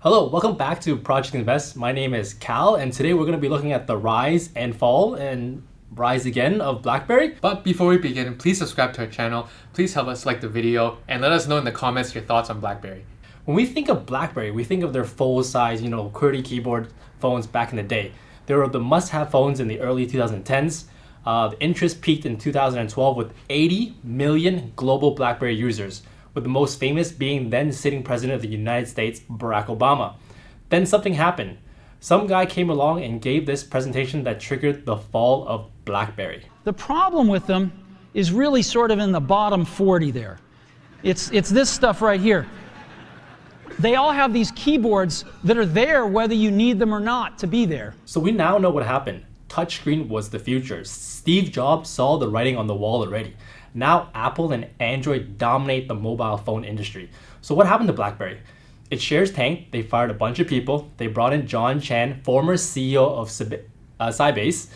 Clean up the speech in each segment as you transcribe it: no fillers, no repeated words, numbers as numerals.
Hello, welcome back to Project Invest. My name is Cal, and today we're going to be looking at the rise and fall and rise again of BlackBerry. But before we begin, please subscribe to our channel. Please help us like the video and let us know in the comments your thoughts on BlackBerry. When we think of BlackBerry, we think of their full-size, QWERTY keyboard phones back in the day. They were the must-have phones in the early 2010s. The interest peaked in 2012 with 80 million global BlackBerry users, with the most famous being then sitting president of the United States, Barack Obama. Then something happened. Some guy came along and gave this presentation that triggered the fall of BlackBerry. The problem with them is really sort of in the bottom 40 there. It's this stuff right here. They all have these keyboards that are there whether you need them or not to be there. So we now know what happened. Touchscreen was the future. Steve Jobs saw the writing on the wall already. Now Apple and Android dominate the mobile phone industry. So what happened to BlackBerry? Its shares tanked. They fired a bunch of people. They brought in John Chan, former CEO of Sybase.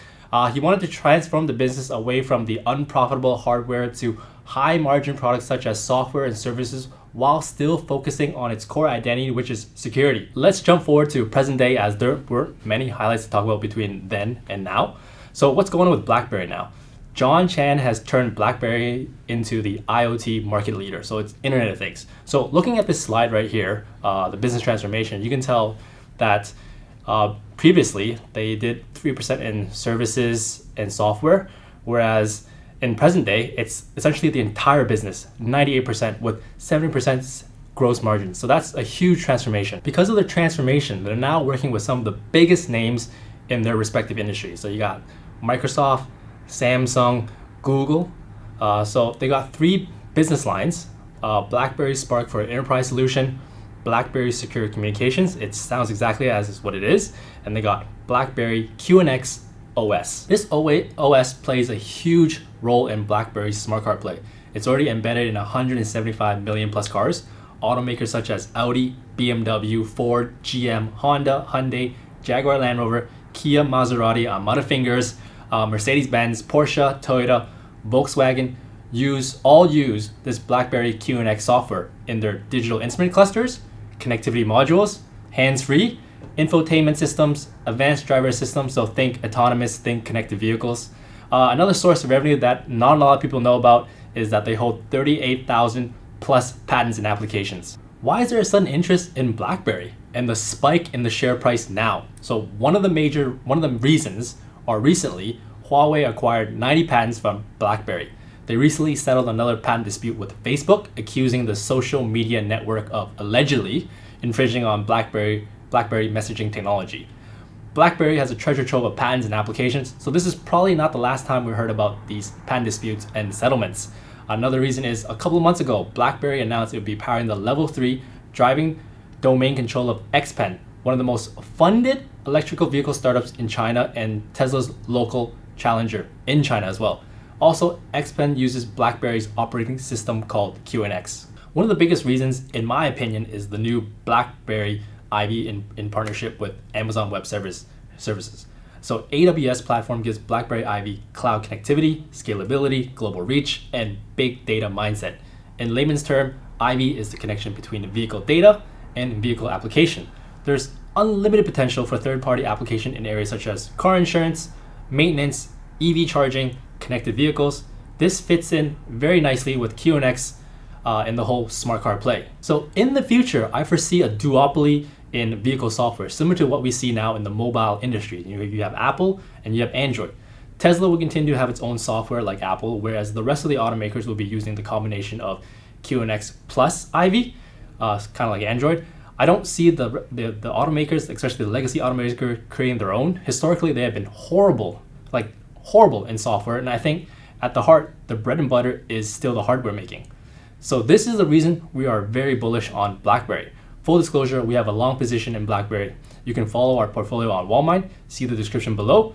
He wanted to transform the business away from the unprofitable hardware to high margin products such as software and services, while still focusing on its core identity, which is security. Let's jump forward to present day, as there were many highlights to talk about between then and now. So what's going on with BlackBerry now? John Chan has turned BlackBerry into the IoT market leader. So it's Internet of Things. So looking at this slide right here, the business transformation, you can tell that previously they did 3% in services and software, whereas in present day, it's essentially the entire business, 98% with 70% gross margin. So that's a huge transformation. Because of the transformation, they're now working with some of the biggest names in their respective industries. So you got Microsoft, Samsung, Google. So they got three business lines: BlackBerry Spark for enterprise solution, BlackBerry Secure Communications. It sounds exactly as what it is. And they got BlackBerry QNX OS. This OS plays a huge role in BlackBerry's smart car play. It's already embedded in 175 million plus cars. Automakers such as Audi, BMW, Ford, GM, Honda, Hyundai, Jaguar Land Rover, Kia, Maserati, I'm out of fingers, Mercedes-Benz, Porsche, Toyota, Volkswagen all use this BlackBerry QNX software in their digital instrument clusters, connectivity modules, hands-free, infotainment systems, advanced driver systems, so think autonomous, think connected vehicles. Another source of revenue that not a lot of people know about is that they hold 38,000 plus patents and applications. Why is there a sudden interest in BlackBerry and the spike in the share price now? So one of the reasons are recently Huawei acquired 90 patents from BlackBerry. They recently settled another patent dispute with Facebook, accusing the social media network of allegedly infringing on BlackBerry messaging technology. BlackBerry has a treasure trove of patents and applications, so this is probably not the last time we heard about these patent disputes and settlements. Another reason is a couple of months ago, BlackBerry announced it would be powering the Level 3 driving domain control of XPeng, one of the most funded electrical vehicle startups in China and Tesla's local challenger in China as well. Also, XPeng uses BlackBerry's operating system called QNX. One of the biggest reasons, in my opinion, is the new BlackBerry Ivy in partnership with Amazon Web Services. So AWS platform gives BlackBerry Ivy cloud connectivity, scalability, global reach, and big data mindset. In layman's term, Ivy is the connection between the vehicle data and vehicle application. There's unlimited potential for third-party application in areas such as car insurance, maintenance, EV charging, connected vehicles. This fits in very nicely with QNX in the whole smart car play. So in the future, I foresee a duopoly in vehicle software, similar to what we see now in the mobile industry. You have Apple and you have Android. Tesla will continue to have its own software like Apple, whereas the rest of the automakers will be using the combination of QNX plus Ivy, kind of like Android. I don't see the automakers, especially the legacy automakers, creating their own. Historically, they have been horrible in software, and I think at the heart, the bread and butter is still the hardware making. So this is the reason we are very bullish on BlackBerry. Full disclosure, we have a long position in BlackBerry. You can follow our portfolio on Walmart, see the description below.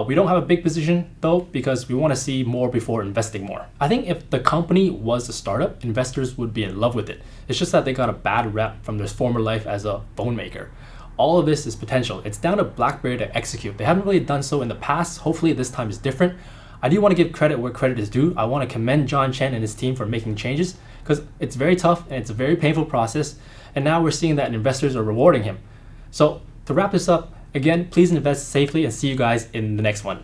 We don't have a big position though, because we want to see more before investing more. I think if the company was a startup, investors would be in love with it. It's just that they got a bad rep from their former life as a phone maker. All of this is potential. It's down to BlackBerry to execute. They haven't really done so in the past. Hopefully this time is different. I do want to give credit where credit is due. I want to commend John Chen and his team for making changes, because it's very tough and it's a very painful process. And now we're seeing that investors are rewarding him. So to wrap this up, again, please invest safely and see you guys in the next one.